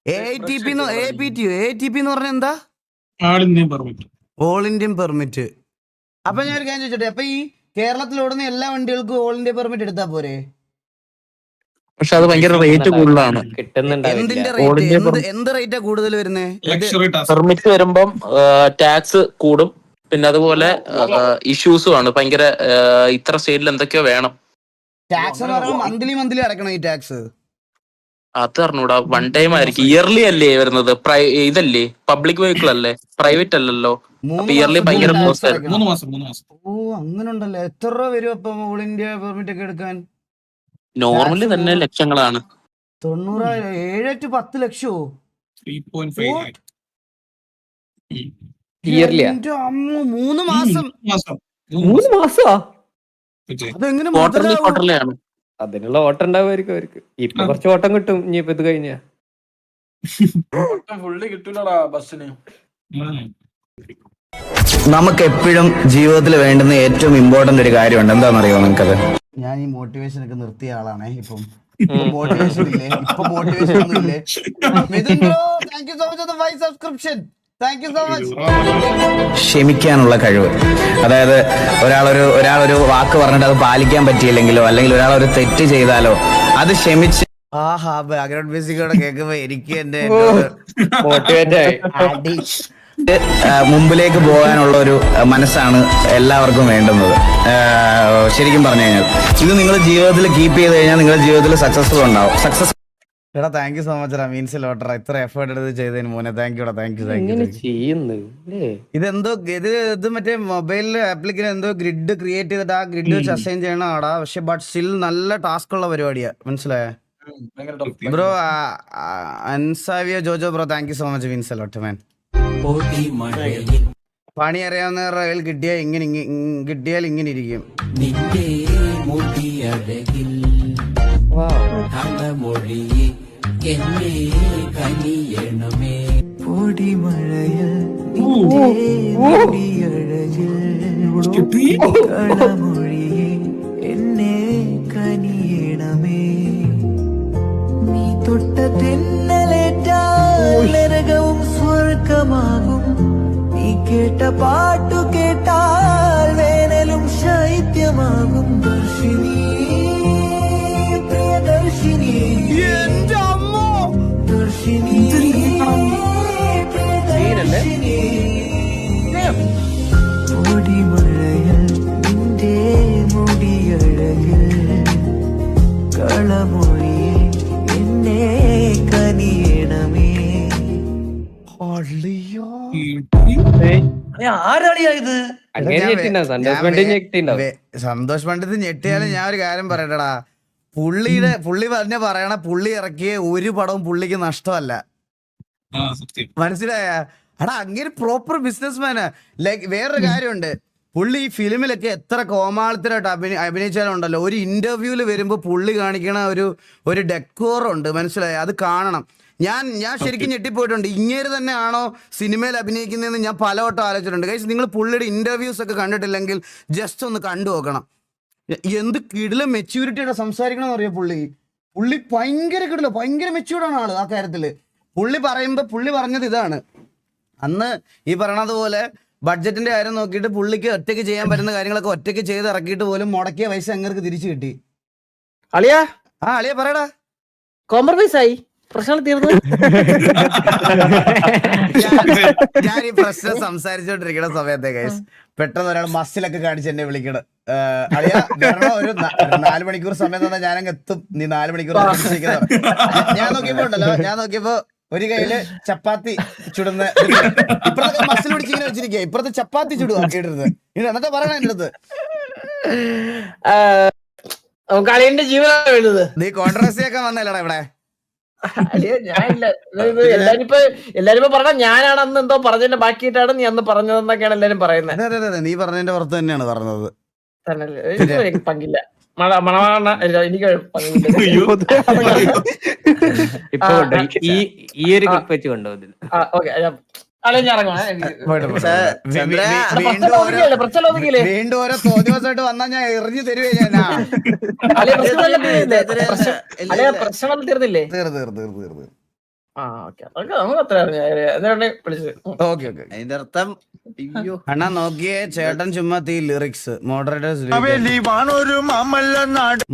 ATP എന്ന് പറഞ്ഞാൽ എന്താ? All Indian permit. അപ്പൊ ഞാൻ ഒരു കാര്യം ചോദിച്ചോട്ടെ, അപ്പൊ ഈ കേരളത്തിൽ ഓടുന്ന എല്ലാ വണ്ടികൾക്കും ഓൾ ഇന്ത്യ പെർമിറ്റ് എടുത്താ പോരെ? പക്ഷെ അത് ഭയങ്കര റേറ്റ് കൂടുതലാണ്. എന്തിന്റെ റേറ്റ്? എന്ത് റേറ്റാ കൂടുതൽ വരുന്നേ? പെർമിറ്റ് വരുമ്പം ടാക്സ് കൂടും, പിന്നെ അതുപോലെ ഇഷ്യൂസും ആണ് ഭയങ്കര. ഇത്ര സ്റ്റേറ്റിൽ എന്തൊക്കെയോ വേണം. ടാക്സ് എന്ന് പറയുമ്പോൾ മന്ത്ലി അടക്കണം ഈ ടാക്സ്. അത് അറിഞ്ഞൂടാ, വൺ ടൈം ആയിരിക്കും. ഇയർലി അല്ലേ വരുന്നത്? ഇതല്ലേ പബ്ലിക് വെഹിക്കിൾ അല്ലേ, പ്രൈവറ്റ് അല്ലല്ലോ. ഇയർലി ഭയങ്കര കോസ്റ്റ് ആയിരിക്കും. 3 മാസം. ഓ അങ്ങനെ ഉണ്ടല്ലോ. എത്ര രൂപ വരും അപ്പൊ ഓൾ ഇന്ത്യ പെർമിറ്റ് ഒക്കെ എടുക്കാൻ? നോർമലി തന്നെ ലക്ഷങ്ങളാണ്. 90,000. 7 to 10 ലക്ഷോ? 3.5 ഇയർലിയാ? 3 മാസം. 3 മാസാ? അതെങ്ങനെ ക്വാർട്ടർലി ആണ്. അതിനുള്ള ഓട്ടം ഉണ്ടാവുമായിരിക്കും അവർക്ക്. ഇപ്പൊ കുറച്ച് ഓട്ടം കിട്ടും ഇനിയിപ്പോ ഇത് കഴിഞ്ഞ. നമുക്ക് എപ്പോഴും ജീവിതത്തിൽ വേണ്ടുന്ന ഏറ്റവും ഇമ്പോർട്ടന്റ് ഒരു കാര്യമുണ്ട്. എന്താണെന്നറിയോ നിങ്ങൾക്കത്? ഞാൻ ഈ മോട്ടിവേഷൻ ഒക്കെ നിർത്തിയ ആളാണേ. ഇപ്പം മോട്ടിവേഷൻ ഇല്ലേ? ഇപ്പൊ മോട്ടിവേഷൻ ഒന്നും ഇല്ലേ? Mithun bro, thank you so much for the 5 subscription. Thank you so much. ക്ഷമിക്കാനുള്ള കഴിവ്, അതായത് ഒരാളൊരു വാക്ക് പറഞ്ഞിട്ട് അത് പാലിക്കാൻ പറ്റിയില്ലെങ്കിലോ, അല്ലെങ്കിൽ ഒരാളൊരു തെറ്റ് ചെയ്താലോ അത് ക്ഷമിച്ച് ബാക്ക്ഗ്രൗണ്ട് മ്യൂസിക്കോടെ കേൾക്കുമ്പോ എനിക്ക് എന്റെ മുമ്പിലേക്ക് പോകാനുള്ള ഒരു മനസ്സാണ് എല്ലാവർക്കും വേണ്ടുന്നത്. ശരിക്കും പറഞ്ഞു കഴിഞ്ഞാൽ ഇത് നിങ്ങൾ ജീവിതത്തിൽ കീപ്പ് ചെയ്ത് കഴിഞ്ഞാൽ നിങ്ങളുടെ ജീവിതത്തിൽ സക്സസ്ഫുൾ ഉണ്ടാവും. എടാ thank you so much means lot, ഇത്ര എഫേർട്ട് എടുത്ത് ചെയ്തതിന് മോനെ താങ്ക് യു. ഇതെന്തോ ഇത് മറ്റേ മൊബൈലിൽ ആപ്ലിക്കേഷൻ എന്തോ ഗ്രിഡ് ക്രിയേറ്റ് ചെയ്തിട്ട് ആ ഗ്രിഡ് വെച്ച് അസൈൻ ചെയ്യണം ആടാ. പക്ഷെ ബട്ട് സ്റ്റിൽ നല്ല ടാസ്ക് ഉള്ള പരിപാടിയാ, മനസ്സിലായേ ബ്രോ? അൻസാവിയ Jojo bro, thank you so much means lot man. പണി അറിയാവുന്ന കിട്ടിയാൽ ഇങ്ങനെ ഇരിക്കും. നീ തൊട്ട തെന്നലേറ്റാൽ നരകവും സ്വർഗമാകും. നീ കേട്ട പാട്ടു കേട്ടാൽ വേനലും ശൈത്യമാകും. ദർശിനി പ്രിയദർശിനി, എന്റെ അമ്മ ദർശിനി പ്രിയദർശിനി. പൊടിമഴയിൽ നിന്റെ മുടിയഴകിൽ കളമൊഴിയെ എന്നെ കനിയണമേ. ആരാളിയാ ഇത്? സന്തോഷ് പണ്ഡിറ്റ് ഞെട്ടിയാലും ഞാൻ ഒരു കാര്യം പറയട്ടടാ, പുള്ളി പറയണ പുള്ളി ഇറക്കിയ ഒരു പടവും പുള്ളിക്ക് നഷ്ടമല്ല, മനസ്സിലായ? എടാ അങ്ങനെ പ്രോപ്പർ ബിസിനസ് മാനാ. ലൈക്ക് വേറൊരു കാര്യമുണ്ട്, പുള്ളി ഈ ഫിലിമിലൊക്കെ എത്ര കോമാളിത്തരായിട്ട് അഭിനയിച്ചാലുണ്ടല്ലോ, ഒരു ഇന്റർവ്യൂവിൽ വരുമ്പോൾ പുള്ളി കാണിക്കണ ഒരു ഡെക്കോറുണ്ട്, മനസ്സിലായ? അത് കാണണം. ഞാൻ ശരിക്കും ഞെട്ടിപ്പോയിട്ടുണ്ട്. ഇങ്ങേര് തന്നെ ആണോ സിനിമയിൽ അഭിനയിക്കുന്നതെന്ന് ഞാൻ പലവട്ടം ആലോചിച്ചിട്ടുണ്ട്. ഗൈസ്, നിങ്ങൾ പുള്ളിയുടെ ഇന്റർവ്യൂസ് ഒക്കെ കണ്ടിട്ടില്ലെങ്കിൽ ജസ്റ്റ് ഒന്ന് കണ്ടു നോക്കണം. എന്ത് കിടില മെച്യൂരിറ്റിയുടെ സംസാരിക്കണമെന്ന് അറിയാം. പുള്ളി ഭയങ്കര കിടില, ഭയങ്കര മെച്യൂർഡാണ് ആള് ആ കാര്യത്തില്. പുള്ളി പറഞ്ഞത് ഇതാണ്, അന്ന് ഈ പറയണതുപോലെ ബഡ്ജറ്റിന്റെ കാര്യം നോക്കിയിട്ട് പുള്ളിക്ക് ഒറ്റയ്ക്ക് ചെയ്യാൻ പറ്റുന്ന കാര്യങ്ങളൊക്കെ ഒറ്റയ്ക്ക് ചെയ്ത് ഇറക്കിയിട്ട് പോലും മുടക്കിയ പൈസ അങ്ങർക്ക് തിരിച്ചു കിട്ടി. അളിയാ ആ അളിയ പറയടാ. കോംപ്രമൈസ് ആയി, പ്രശ്നം തീർന്നു. ഞാൻ ഈ പ്രശ്നം സംസാരിച്ചോണ്ടിരിക്കുന്ന സമയത്തെ ഗൈസ് പെട്ടെന്ന് ഒരാൾ മസിലൊക്കെ കാണിച്ച് എന്നെ വിളിക്കണം. അളിയ വരണോ, ഒരു 4 മണിക്കൂർ സമയം തന്നെ ഞാനങ്ങ് എത്തും, നീ 4 മണിക്കൂർ ഞാൻ നോക്കിയപ്പോ ഉണ്ടല്ലോ, ഞാൻ നോക്കിയപ്പോ ഒരു കയ്യില് ചപ്പാത്തി ചുടുന്ന, ഇപ്പുറത്തെ മസിൽ പിടിച്ചിങ്ങനെ വെച്ചിരിക്കുക, ഇപ്പുറത്തെ ചപ്പാത്തി ചുടുക കേട്ടിരുന്നത്. എന്നിട്ട് പറയണ എന്റെ അടുത്ത് കളിയുടെ ജീവനാണ് വേണ്ടത്. നീ കോൺട്രവേഴ്സി ഒക്കെ വന്നല്ലടാ ഇവിടെ. ഞാനില്ല, എല്ലാരും പറഞ്ഞ ഞാനാണ് അന്ന് എന്തോ പറഞ്ഞതിന്റെ ബാക്കിയിട്ടാണ് നീ അന്ന് പറഞ്ഞതെന്നൊക്കെയാണ് എല്ലാരും പറയുന്നത്. അതെ അതെ അതെ, നീ പറഞ്ഞതിന്റെ പുറത്ത് തന്നെയാണ് പറഞ്ഞത്. എനിക്ക് പങ്കില്ല, മണവാണ എനിക്ക് പങ്കില്ല. ഈ ഒരു ക്ലിപ്പ് വെച്ച് കൊണ്ടുപോകുന്നില്ല. ഓക്കെ, ഞാൻ വീണ്ടും ഓരോ തോന്നിവസായിട്ട് വന്നാ ഞാൻ എറിഞ്ഞു തരുവേ. പ്രശ്നം തീർന്നില്ലേ? തീർന്നു. അതിന്റെ അർത്ഥം അണ്ണാ നോക്കിയേ, ചേട്ടൻ ചുമ്മാ തീ ലിറിക്സ് മോഡറേറ്റേഴ്സ്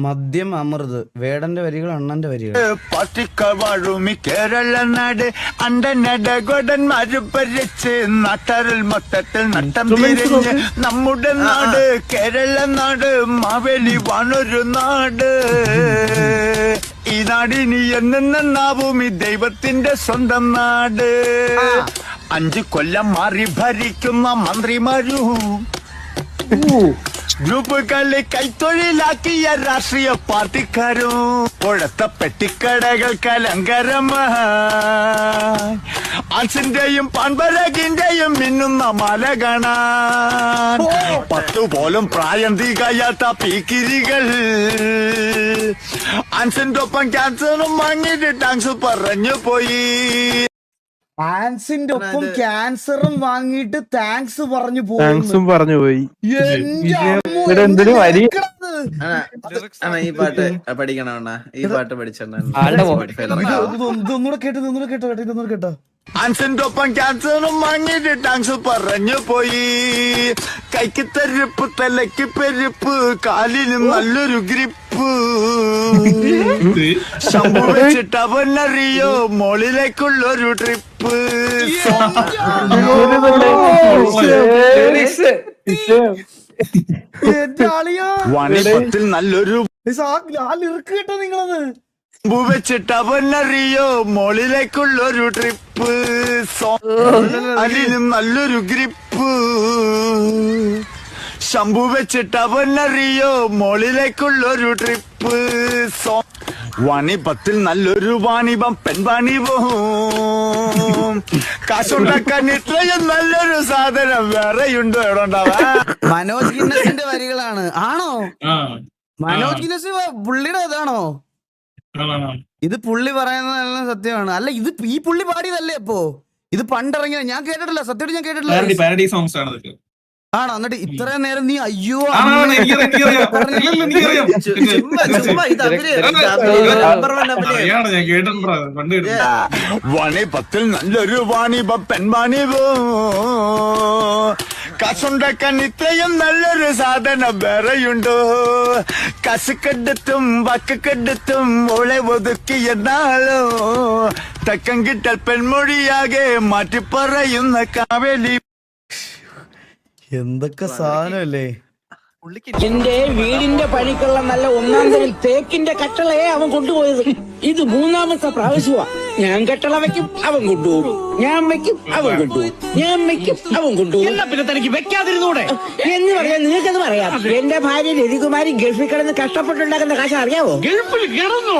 മദ്യം അമൃത് വേടന്റെ വരികൾ അണ്ണന്റെ വരികൾ. പട്ടിക്കവാഴുമി കേരള നാട് അണ്ടനടകൊടൻ മരുപരിച്ച് നാട്ടറിൽ മൊത്തത്തിൽ നട്ടം തിരിഞ്ഞ് നമ്മുടെ നാട് കേരള നാട് മാവേലി വാണൊരു നാട്. ഈ നാടിനി എന്നെന്നാവും ഈ ദൈവത്തിന്റെ സ്വന്തം നാട്. 5 കൊല്ലം മാറി ഭരിക്കുന്ന മന്ത്രിമാരും ഗ്രൂപ്പുകളെ കൈത്തൊഴിലാക്കിയ രാഷ്ട്രീയ പാർട്ടിക്കാരും കൊഴുത്ത പെട്ടിക്കടകൾക്ക് അലങ്കാരമായി ആൻസിന്റെയും പാൻപരകിന്റെയും മിന്നുന്ന മല കാണാൻ 10 പോലും പ്രായം തികയാത്ത പീക്കിരികൾ ആൻസിന്റെ ഒപ്പം ക്യാൻസറും വാങ്ങിയിട്ട് ടാങ്ക്സ് പറഞ്ഞു പോയി. ആൻസിന്റെ ഒപ്പം ക്യാൻസറും വാങ്ങിയിട്ട് താങ്ക്സ് പറഞ്ഞു പോയി. ഈ പാട്ട് പഠിക്കണം, ഈ പാട്ട് പഠിച്ചോണ്ടാ കേട്ടോ. ആൻസിന്റെ ഒപ്പം ക്യാൻസറും വാങ്ങിയിട്ട് ടാങ്ക്സ് പറഞ്ഞു പോയി. കൈക്ക് തെരുപ്പ്, തലയ്ക്ക് പെരുപ്പ്, കാലിനും നല്ലൊരു ഗ്രിപ്പ്. ശമ്പു വെച്ചിട്ട് അവനറിയോ മോളിലേക്കുള്ളൊരു ട്രിപ്പ്. വാണിപത്തിൽ നല്ലൊരു കേട്ടോ നിങ്ങളത്. ശമ്പു വെച്ചിട്ട് അവനറിയോ മോളിലേക്കുള്ളൊരു ട്രിപ്പ്. അതിനും നല്ലൊരു ഗ്രിപ്പ്. ശമ്പു വെച്ചിട്ട് അവനറിയോ മോളിലേക്കുള്ളൊരു ട്രിപ്പ്. വാണിപത്തിൽ നല്ലൊരു വാണിപം പെൺവാണിപവും കാശുണ്ടാക്കാൻ ഇത്രയും നല്ലൊരു സാധനം വേറെയുണ്ടോ എവിടെണ്ടാവാ. മനോജ് ഗിന്നസിന്റെ വരികളാണ്. ആണോ? മനോജ് ഗിന്നസ് പുള്ളിയുടെ ഇതാണോ? ഇത് പുള്ളി പറയുന്നതല്ല, സത്യമാണ്. അല്ല ഇത് ഈ പുള്ളി പാടിയതല്ലേ അപ്പോ? ഇത് പണ്ടിറങ്ങിയ ഞാൻ കേട്ടിട്ടില്ല, സത്യമായിട്ട് ഞാൻ കേട്ടിട്ടില്ല. ആണോ? എന്നിട്ട് ഇത്രയും നേരം നീ അയ്യോ വാണിപത്തിൽ നല്ലൊരു വാണിപം പെൺവാണിപം കാശുണ്ടാക്കാൻ ഇത്രയും നല്ലൊരു സാധനം വേറെയുണ്ടോ. കാശുക്കെടുത്തും വാക്കുക്കെടുത്തും ഓളെ ഒതുക്കിയ നാളോ തക്കം കിട്ടൽ പെൺമൊഴിയാകെ മാറ്റി പറയുന്ന കാവേലി. എന്തൊക്കെ സാധനല്ലേ. എന്റെ വീടിന്റെ പണിക്കുള്ള നല്ല 1-ാം തരം തേക്കിന്റെ കട്ടളയെ അവൻ കൊണ്ടുപോയത്. ഇത് 3-ാമത്തെ പ്രാവശ്യമാ. ഞാൻ കട്ടള വെക്കും, അവൻ കൊണ്ടുപോകും. ഞാൻ വെക്കും, അവൻ കൊണ്ടുപോകും. ഞാൻ വെക്കും, അവൻ കൊണ്ടുപോകും. എന്നാ പിന്നെ തനിക്ക് വെക്കാതിരുന്നൂടെ എന്ന് പറയാൻ നിങ്ങൾക്കത് പറയാം. എന്റെ ഭാര്യ രതികുമാരി ഗൾഫിൽ കിടന്ന് കഷ്ടപ്പെട്ടുണ്ടാക്കുന്ന കാശ് അറിയാവോ? ഗൾഫിൽ കിടന്നോ?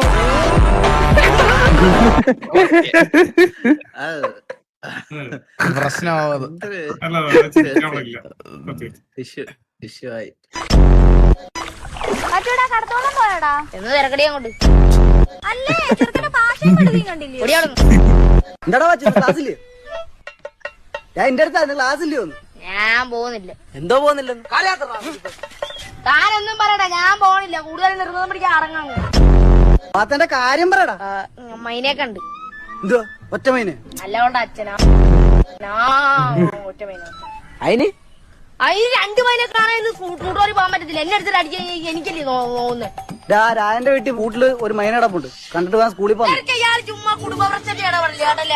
പ്രശ്നമാവത് എന്താടാ ക്ലാസ്സില്? ഞാൻ എന്റെ അടുത്തായിരുന്നു ക്ലാസ്സില്ലേ ഒന്ന്. ഞാൻ പോകുന്നില്ല. എന്തോ പോകുന്നില്ലെന്ന് താനൊന്നും പറയടാ, ഞാൻ പോണില്ല. കൂടുതൽ നിർബന്ധം പിടിക്കാൻ ഇറങ്ങാൻ. പാത്തന്റെ കാര്യം പറയടാ. മൈനെ കണ്ട്. എന്തുവാ ഒറ്റ മൈന്? അല്ലോണ്ട് അച്ഛനാ ഒറ്റ മൈന. അതിന് അതിന് 2 മൈനെ കാണാൻ കൂട്ടുകാരി പോകാൻ പറ്റത്തില്ല. എന്നെ എടുത്തിട്ട് അടിക്കാൻ എനിക്കല്ലേ തോന്നുന്നത്. രാജന്റെ വീട്ടിൽ വീട്ടില് ഒരു മൈനടപ്പുണ്ട്, കണ്ടിട്ട് പോകാൻ സ്കൂളിൽ പോകും. ഇയാൾ ചുമ്മാ കുടുംബ പ്രശ്നത്തെ ഇടപെടില്ല.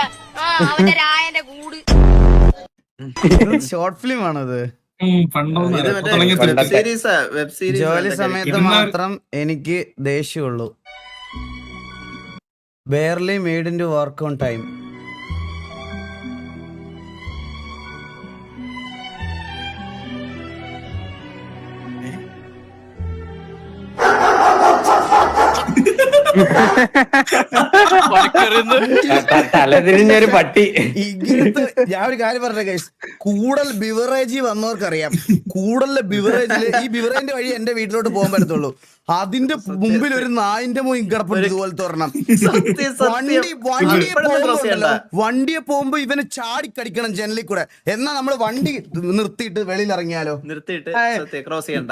അവന്റെ രായന്റെ കൂട്. ഷോർട്ട് ഫിലിം ആണത്. വെബ് സീരീസ് ജോലി സമയത്ത് മാത്രം എനിക്ക് ദേഷ്യമുള്ളൂ. Barely made in to work on time. തലതിരിഞ്ഞൊരു പട്ടി. ഇങ്ങനത്തെ ഞാൻ ഒരു കാര്യം പറഞ്ഞ ഗൈസ്, കൂടുതൽ ബിവറേജ് വന്നവർക്കറിയാം. കൂടുതൽ ബിവറേജില് ഈ ബിവറേജിന്റെ വഴി എന്റെ വീട്ടിലോട്ട് പോകാൻ പറ്റത്തുള്ളൂ. അതിന്റെ മുമ്പിൽ ഒരു നായിന്റെ മോയും കിടപ്പുണ്ട് ഇതുപോലത്തെ ഒരെണ്ണം. വണ്ടിയെ പോകുമ്പോ ഇവന് ചാടിക്കടിക്കണം ജനലിൽ കൂടെ. എന്നാ നമ്മള് വണ്ടി നിർത്തിയിട്ട് വെളിയിൽ ഇറങ്ങിയാലോ, ക്രോസ് ചെയ്യണ്ട.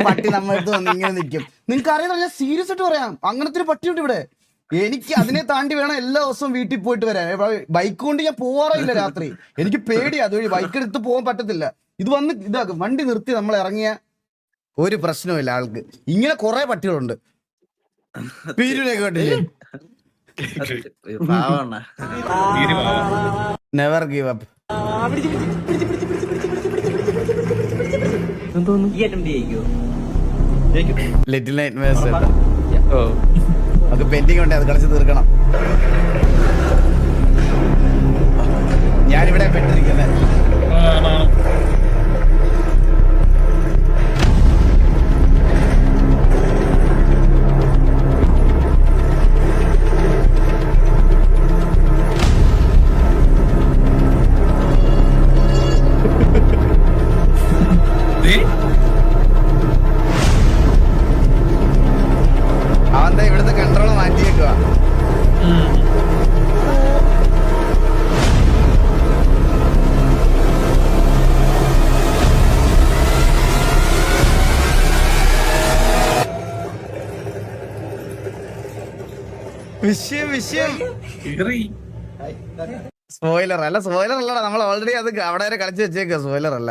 പട്ടി നമ്മളടുത്ത് വന്ന് ഇങ്ങനെ നിൽക്കും. നിങ്ങൾക്ക് അറിയാം, ഞാൻ സീരിയസ് ആയിട്ട് പറയാം, അങ്ങനത്തെ ഒരു പട്ടിയുണ്ട് ഇവിടെ. എനിക്ക് അതിനെ താണ്ടി വേണം എല്ലാ ദിവസവും വീട്ടിൽ പോയിട്ട് വരാൻ. ബൈക്ക് കൊണ്ട് ഞാൻ പോവാറില്ല രാത്രി, എനിക്ക് പേടിയാ. അതുവഴി ബൈക്ക് എടുത്ത് പോകാൻ പറ്റത്തില്ല. ഇത് വന്ന് ഇതാക്കും, വണ്ടി നിർത്തി നമ്മൾ ഇറങ്ങിയ ഒരു പ്രശ്നവുമില്ല ആൾക്ക്. ഇങ്ങനെ കുറെ പട്ടികളുണ്ട്. പീരുവിനെ കേട്ടില്ലേ? Never give up. ലിറ്റിൽ നൈറ്റ്മേഴ്സ് അത് പെൻഡിങ് ഉണ്ട്, അത് കളിച്ച് തീർക്കണം. ഞാനിവിടെ പെട്ടിരിക്കുന്നത്. അവന്താ ഇവിടുത്തെ കൺട്രോൾ മാറ്റിയേക്കുക. വിഷയം സ്പോയിലർ അല്ല, സ്പോയിലർ അല്ലടാ, നമ്മൾ ഓൾറെഡി അത് അവിടെ വരെ കളിച്ച് വെച്ചേക്കുക. സ്പോയിലർ അല്ല.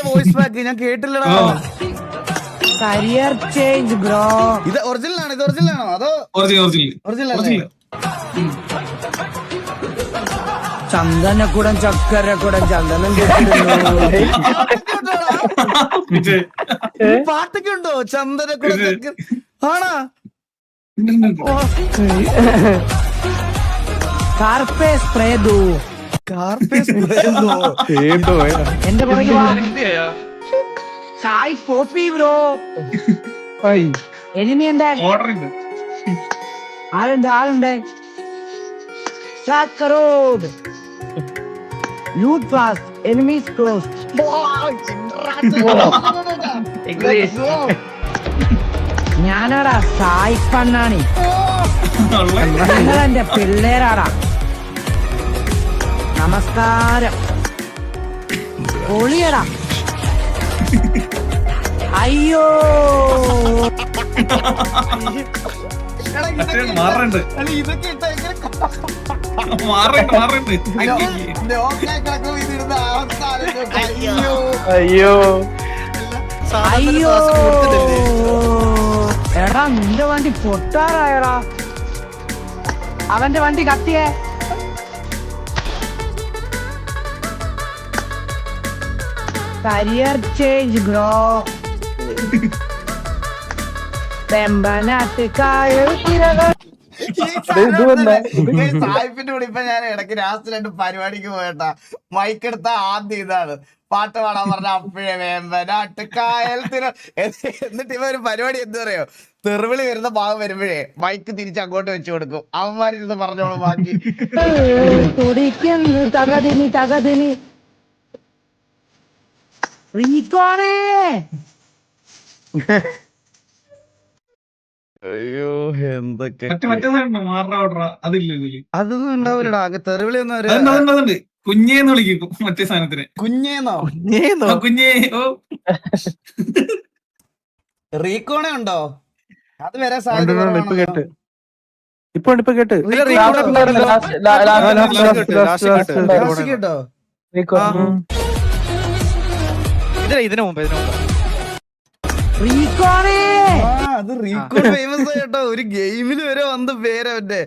വോയിസ് ബാക്ക് ഞാൻ കേട്ടില്ലടാ. Career change bro. ഇത് ഒറിജിനൽ ആണോ? ഇത് ഒറിജിനൽ ആണോ അതോ ഒറിജിനൽ അല്ലേ? ചന്ദനക്കുടം ചക്കരക്കുടം ചന്ദനം പാട്ടൊക്കെ ഉണ്ടോ? ചന്ദനക്കുടം ആണാ? കാർപ്പേ സ്പ്രേ ദോ. എന്റെ പുറകെ സായി പോപ്പി ബ്രോ. എനിമി ഉണ്ട്, ആളുണ്ട്. സാക്കറോഡ് യൂത്ത് ക്ലാസ് എനിമീസ് ക്ലോസ്. ഞാനാടാ സായി പണ്ണാണി, എന്റെ പിള്ളേരാടാ. നമസ്കാരം. പൊളിയടാ. അയ്യോ അയ്യോ അയ്യോ എടാ, നിന്റെ വണ്ടി പൊട്ടാറായടാ. അവന്റെ വണ്ടി കത്തിയേ. Career change bro. സായിപ്പിന്റെ കൂടെ ഇപ്പൊ ഞാൻ ഇടയ്ക്ക് ലാസ്റ്റ് 2 പരിപാടിക്ക് പോയട്ടാ. മൈക്കെടുത്ത ആദ്യം ഇതാണ് പാട്ട് പാടാൻ പറഞ്ഞ അപ്പഴേ വേമ്പനാട്ടുകായൽ തിര. എന്നിട്ട് ഇവ ഒരു പരിപാടി എന്താ പറയോ, തെറുവിളി വരുന്ന ഭാഗം വരുമ്പോഴേ മൈക്ക് തിരിച്ച് അങ്ങോട്ട് വെച്ചു കൊടുക്കും. അവന്മാരിരുന്ന് പറഞ്ഞോളൂ ബാക്കി. തകതിനി അയ്യോ എന്തൊക്കെ അതൊന്നും ഉണ്ടാവില്ലടാ. തെറിവിളി ഒന്നും കുഞ്ഞേന്ന് വിളിക്കും മറ്റേ സാധനത്തിന്. കുഞ്ഞേന്നോ? കുഞ്ഞേ. റീകോണേ ഉണ്ടോ? അത് വരെ സാധ്യത. ഇപ്പൊ കേട്ട് ലാസ്റ്റ് കേട്ടോ ഇതിനു മുമ്പ് അത് റീകോൺ ഫേമസ് ആയിട്ടോ ഒരു ഗെയിമിൽ വരെ വന്ന പേരവന്റെ